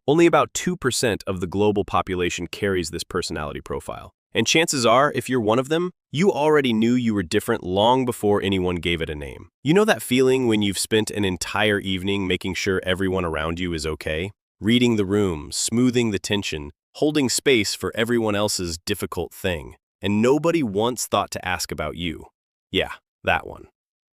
Only about 2% of the global population carries this personality profile. And chances are, if you're one of them, you already knew you were different long before anyone gave it a name. You know that feeling when you've spent an entire evening making sure everyone around you is okay? Reading the room, smoothing the tension, holding space for everyone else's difficult thing, and nobody once thought to ask about you. Yeah, that one.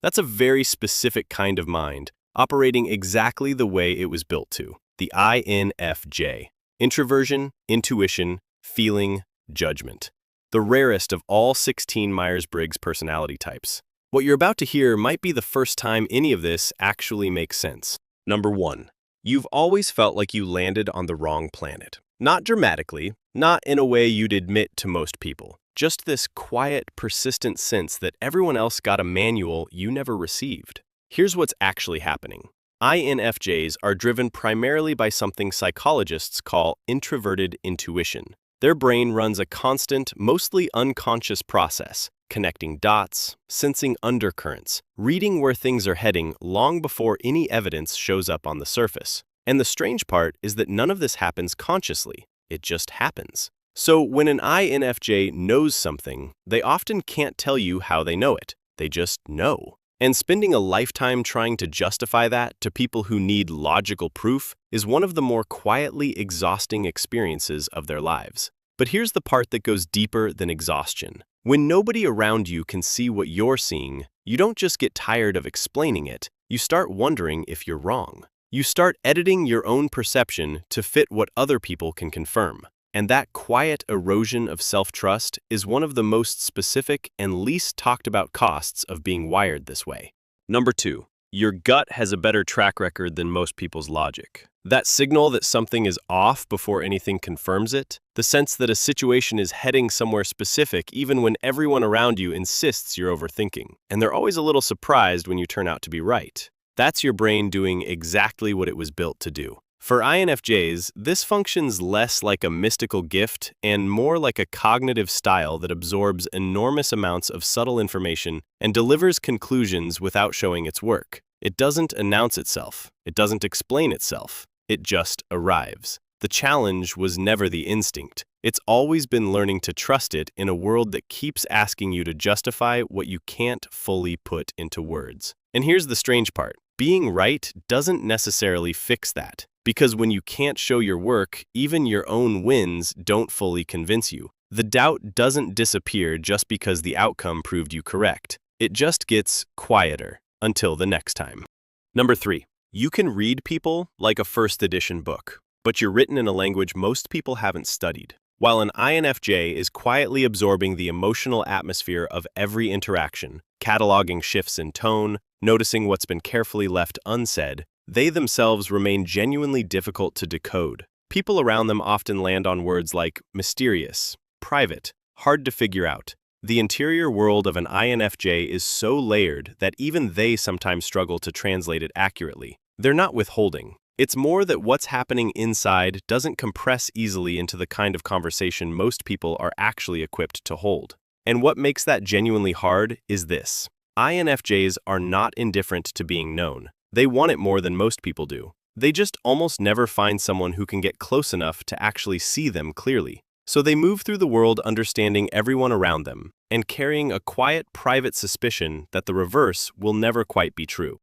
That's a very specific kind of mind, operating exactly the way it was built to, the INFJ. Introversion, intuition, feeling, judgment. The rarest of all 16 Myers-Briggs personality types. What you're about to hear might be the first time any of this actually makes sense. Number 1. You've always felt like you landed on the wrong planet. Not dramatically, not in a way you'd admit to most people. Just this quiet, persistent sense that everyone else got a manual you never received. Here's what's actually happening. INFJs are driven primarily by something psychologists call introverted intuition. Their brain runs a constant, mostly unconscious process, connecting dots, sensing undercurrents, reading where things are heading long before any evidence shows up on the surface. And the strange part is that none of this happens consciously. It just happens. So when an INFJ knows something, they often can't tell you how they know it. They just know. And spending a lifetime trying to justify that to people who need logical proof is one of the more quietly exhausting experiences of their lives. But here's the part that goes deeper than exhaustion. When nobody around you can see what you're seeing, you don't just get tired of explaining it, you start wondering if you're wrong. You start editing your own perception to fit what other people can confirm. And that quiet erosion of self-trust is one of the most specific and least talked about costs of being wired this way. Number 2, your gut has a better track record than most people's logic. That signal that something is off before anything confirms it, the sense that a situation is heading somewhere specific even when everyone around you insists you're overthinking, and they're always a little surprised when you turn out to be right. That's your brain doing exactly what it was built to do. For INFJs, this functions less like a mystical gift and more like a cognitive style that absorbs enormous amounts of subtle information and delivers conclusions without showing its work. It doesn't announce itself. It doesn't explain itself. It just arrives. The challenge was never the instinct. It's always been learning to trust it in a world that keeps asking you to justify what you can't fully put into words. And here's the strange part. Being right doesn't necessarily fix that. Because when you can't show your work, even your own wins don't fully convince you. The doubt doesn't disappear just because the outcome proved you correct. It just gets quieter until the next time. Number 3, you can read people like a first edition book, but you're written in a language most people haven't studied. While an INFJ is quietly absorbing the emotional atmosphere of every interaction, cataloging shifts in tone, noticing what's been carefully left unsaid, they themselves remain genuinely difficult to decode. People around them often land on words like mysterious, private, hard to figure out. The interior world of an INFJ is so layered that even they sometimes struggle to translate it accurately. They're not withholding. It's more that what's happening inside doesn't compress easily into the kind of conversation most people are actually equipped to hold. And what makes that genuinely hard is this. INFJs are not indifferent to being known. They want it more than most people do. They just almost never find someone who can get close enough to actually see them clearly. So they move through the world understanding everyone around them and carrying a quiet, private suspicion that the reverse will never quite be true.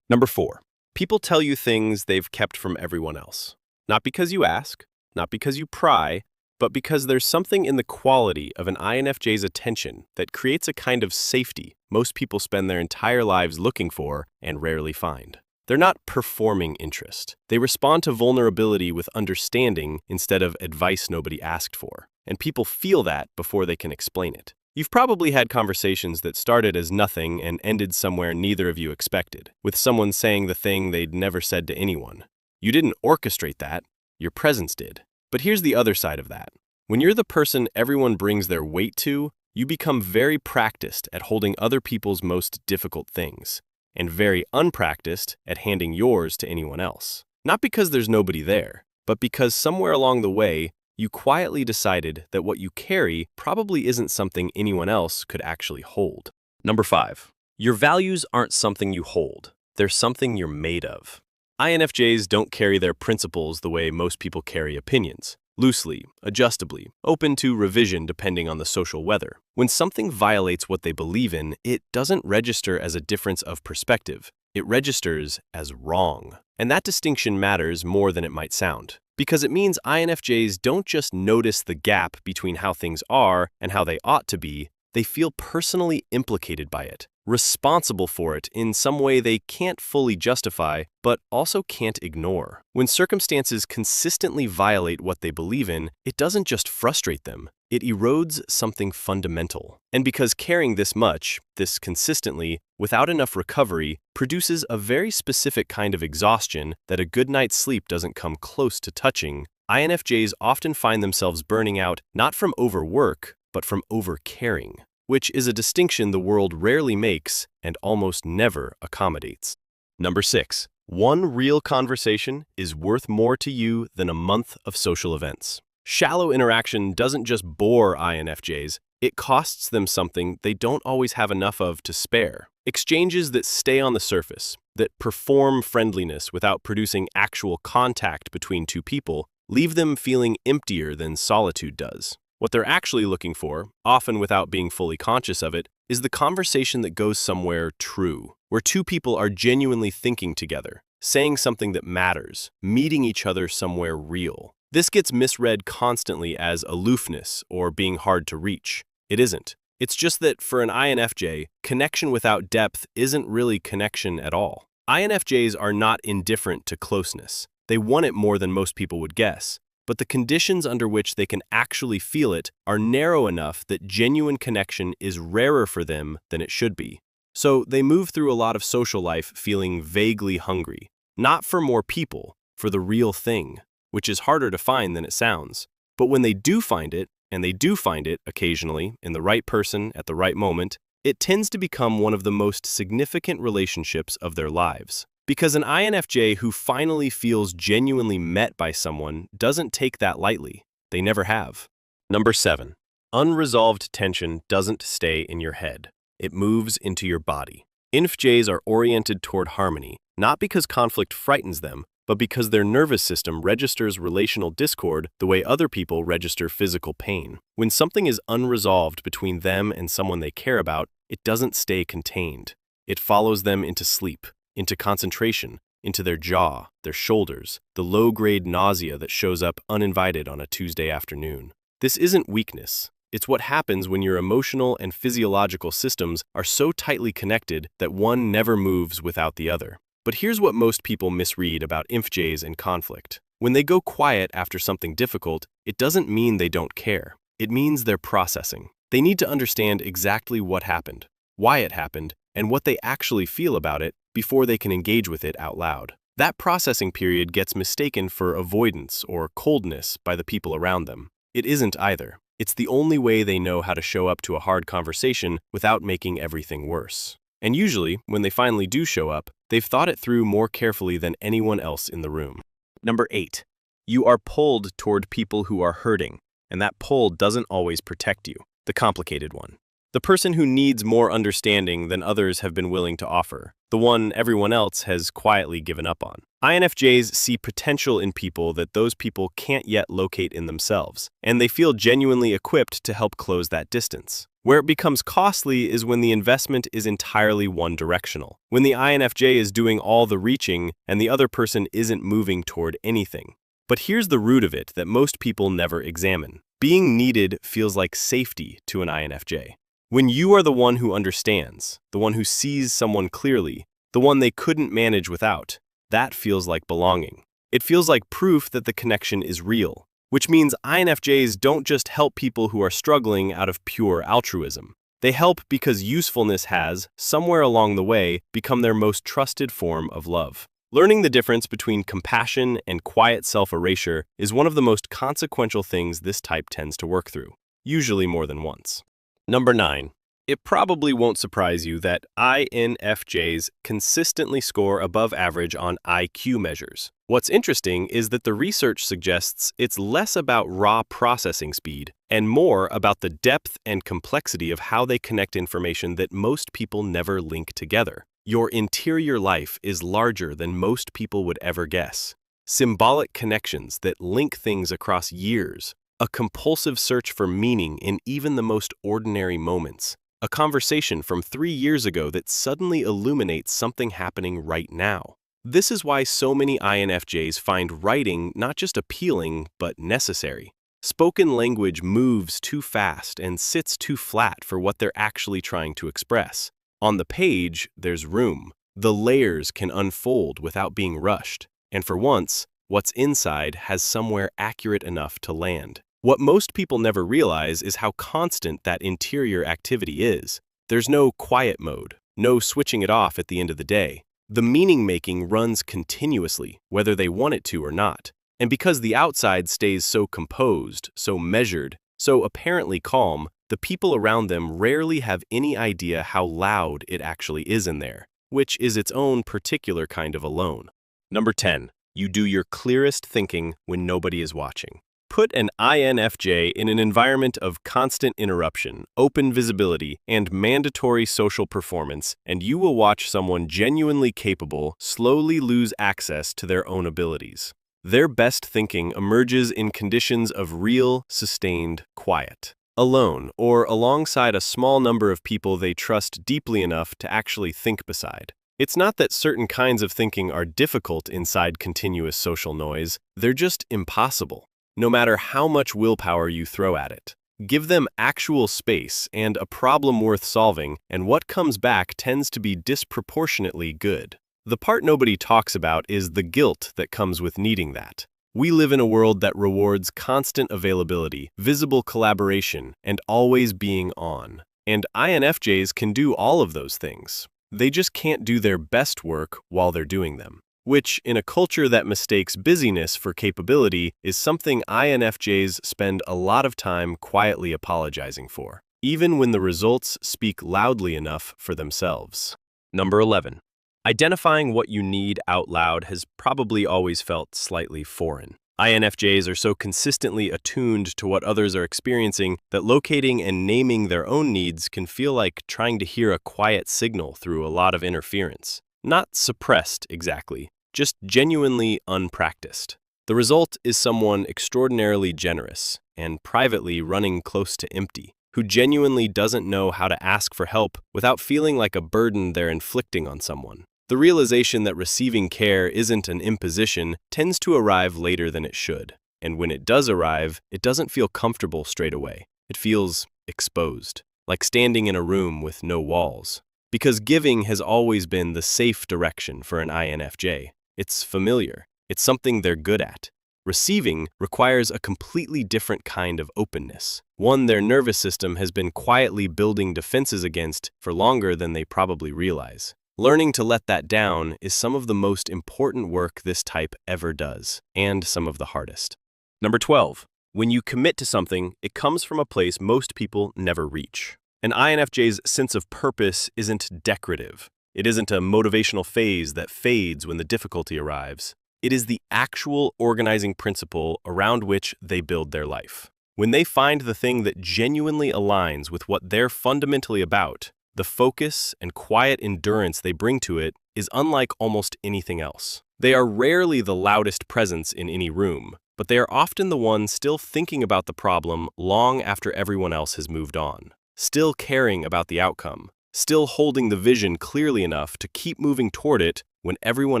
Number 4, people tell you things they've kept from everyone else. Not because you ask, not because you pry, but because there's something in the quality of an INFJ's attention that creates a kind of safety most people spend their entire lives looking for and rarely find. They're not performing interest. They respond to vulnerability with understanding instead of advice nobody asked for. And people feel that before they can explain it. You've probably had conversations that started as nothing and ended somewhere neither of you expected, with someone saying the thing they'd never said to anyone. You didn't orchestrate that, your presence did. But here's the other side of that. When you're the person everyone brings their weight to, you become very practiced at holding other people's most difficult things, and very unpracticed at handing yours to anyone else. Not because there's nobody there, but because somewhere along the way, you quietly decided that what you carry probably isn't something anyone else could actually hold. Number 5, your values aren't something you hold. They're something you're made of. INFJs don't carry their principles the way most people carry opinions. Loosely, adjustably, open to revision depending on the social weather. When something violates what they believe in, it doesn't register as a difference of perspective. It registers as wrong. And that distinction matters more than it might sound. Because it means INFJs don't just notice the gap between how things are and how they ought to be, they feel personally implicated by it, responsible for it in some way they can't fully justify, but also can't ignore. When circumstances consistently violate what they believe in, it doesn't just frustrate them, it erodes something fundamental. And because caring this much, this consistently, without enough recovery, produces a very specific kind of exhaustion that a good night's sleep doesn't come close to touching, INFJs often find themselves burning out not from overwork, but from over-caring, which is a distinction the world rarely makes and almost never accommodates. Number 6. One real conversation is worth more to you than a month of social events. Shallow interaction doesn't just bore INFJs, it costs them something they don't always have enough of to spare. Exchanges that stay on the surface, that perform friendliness without producing actual contact between two people, leave them feeling emptier than solitude does. What they're actually looking for, often without being fully conscious of it, is the conversation that goes somewhere true, where two people are genuinely thinking together, saying something that matters, meeting each other somewhere real. This gets misread constantly as aloofness or being hard to reach. It isn't. It's just that for an INFJ, connection without depth isn't really connection at all. INFJs are not indifferent to closeness. They want it more than most people would guess. But the conditions under which they can actually feel it are narrow enough that genuine connection is rarer for them than it should be. So they move through a lot of social life feeling vaguely hungry, not for more people, for the real thing, which is harder to find than it sounds. But when they do find it, and they do find it occasionally in the right person at the right moment, it tends to become one of the most significant relationships of their lives. Because an INFJ who finally feels genuinely met by someone doesn't take that lightly. They never have. Number 7. Unresolved tension doesn't stay in your head. It moves into your body. INFJs are oriented toward harmony, not because conflict frightens them, but because their nervous system registers relational discord the way other people register physical pain. When something is unresolved between them and someone they care about, it doesn't stay contained. It follows them into sleep, into concentration, into their jaw, their shoulders, the low-grade nausea that shows up uninvited on a Tuesday afternoon. This isn't weakness. It's what happens when your emotional and physiological systems are so tightly connected that one never moves without the other. But here's what most people misread about INFJs and conflict. When they go quiet after something difficult, it doesn't mean they don't care. It means they're processing. They need to understand exactly what happened, why it happened, and what they actually feel about it before they can engage with it out loud. That processing period gets mistaken for avoidance or coldness by the people around them. It isn't either. It's the only way they know how to show up to a hard conversation without making everything worse. And usually, when they finally do show up, they've thought it through more carefully than anyone else in the room. Number 8. You are pulled toward people who are hurting, and that pull doesn't always protect you. The complicated one. The person who needs more understanding than others have been willing to offer. The one everyone else has quietly given up on. INFJs see potential in people that those people can't yet locate in themselves, and they feel genuinely equipped to help close that distance. Where it becomes costly is when the investment is entirely one-directional, when the INFJ is doing all the reaching and the other person isn't moving toward anything. But here's the root of it that most people never examine. Being needed feels like safety to an INFJ. When you are the one who understands, the one who sees someone clearly, the one they couldn't manage without, that feels like belonging. It feels like proof that the connection is real, which means INFJs don't just help people who are struggling out of pure altruism. They help because usefulness has, somewhere along the way, become their most trusted form of love. Learning the difference between compassion and quiet self-erasure is one of the most consequential things this type tends to work through, usually more than once. Number 9. It probably won't surprise you that INFJs consistently score above average on IQ measures. What's interesting is that the research suggests it's less about raw processing speed and more about the depth and complexity of how they connect information that most people never link together. Your interior life is larger than most people would ever guess. Symbolic connections that link things across years, a compulsive search for meaning in even the most ordinary moments, a conversation from 3 years ago that suddenly illuminates something happening right now. This is why so many INFJs find writing not just appealing, but necessary. Spoken language moves too fast and sits too flat for what they're actually trying to express. On the page, there's room. The layers can unfold without being rushed. And for once, what's inside has somewhere accurate enough to land. What most people never realize is how constant that interior activity is. There's no quiet mode, no switching it off at the end of the day. The meaning-making runs continuously, whether they want it to or not. And because the outside stays so composed, so measured, so apparently calm, the people around them rarely have any idea how loud it actually is in there, which is its own particular kind of alone. Number 10. You do your clearest thinking when nobody is watching. Put an INFJ in an environment of constant interruption, open visibility, and mandatory social performance, and you will watch someone genuinely capable slowly lose access to their own abilities. Their best thinking emerges in conditions of real, sustained quiet, alone or alongside a small number of people they trust deeply enough to actually think beside. It's not that certain kinds of thinking are difficult inside continuous social noise, they're just impossible, no matter how much willpower you throw at it. Give them actual space and a problem worth solving, and what comes back tends to be disproportionately good. The part nobody talks about is the guilt that comes with needing that. We live in a world that rewards constant availability, visible collaboration, and always being on. And INFJs can do all of those things. They just can't do their best work while they're doing them, which, in a culture that mistakes busyness for capability, is something INFJs spend a lot of time quietly apologizing for, even when the results speak loudly enough for themselves. Number 11. Identifying what you need out loud has probably always felt slightly foreign. INFJs are so consistently attuned to what others are experiencing that locating and naming their own needs can feel like trying to hear a quiet signal through a lot of interference. Not suppressed exactly, just genuinely unpracticed. The result is someone extraordinarily generous and privately running close to empty, who genuinely doesn't know how to ask for help without feeling like a burden they're inflicting on someone. The realization that receiving care isn't an imposition tends to arrive later than it should, and when it does arrive, it doesn't feel comfortable straight away. It feels exposed, like standing in a room with no walls. Because giving has always been the safe direction for an INFJ. It's familiar. It's something they're good at. Receiving requires a completely different kind of openness, one their nervous system has been quietly building defenses against for longer than they probably realize. Learning to let that down is some of the most important work this type ever does, and some of the hardest. Number 12. When you commit to something, it comes from a place most people never reach. An INFJ's sense of purpose isn't decorative. It isn't a motivational phase that fades when the difficulty arrives. It is the actual organizing principle around which they build their life. When they find the thing that genuinely aligns with what they're fundamentally about, the focus and quiet endurance they bring to it is unlike almost anything else. They are rarely the loudest presence in any room, but they are often the ones still thinking about the problem long after everyone else has moved on, still caring about the outcome, still holding the vision clearly enough to keep moving toward it when everyone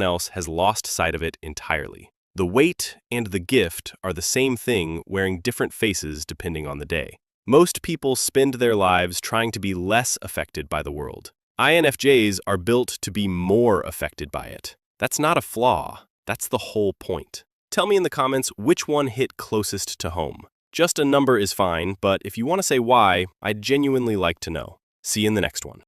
else has lost sight of it entirely. The weight and the gift are the same thing, wearing different faces depending on the day. Most people spend their lives trying to be less affected by the world. INFJs are built to be more affected by it. That's not a flaw. That's the whole point. Tell me in the comments which one hit closest to home. Just a number is fine, but if you want to say why, I'd genuinely like to know. See you in the next one.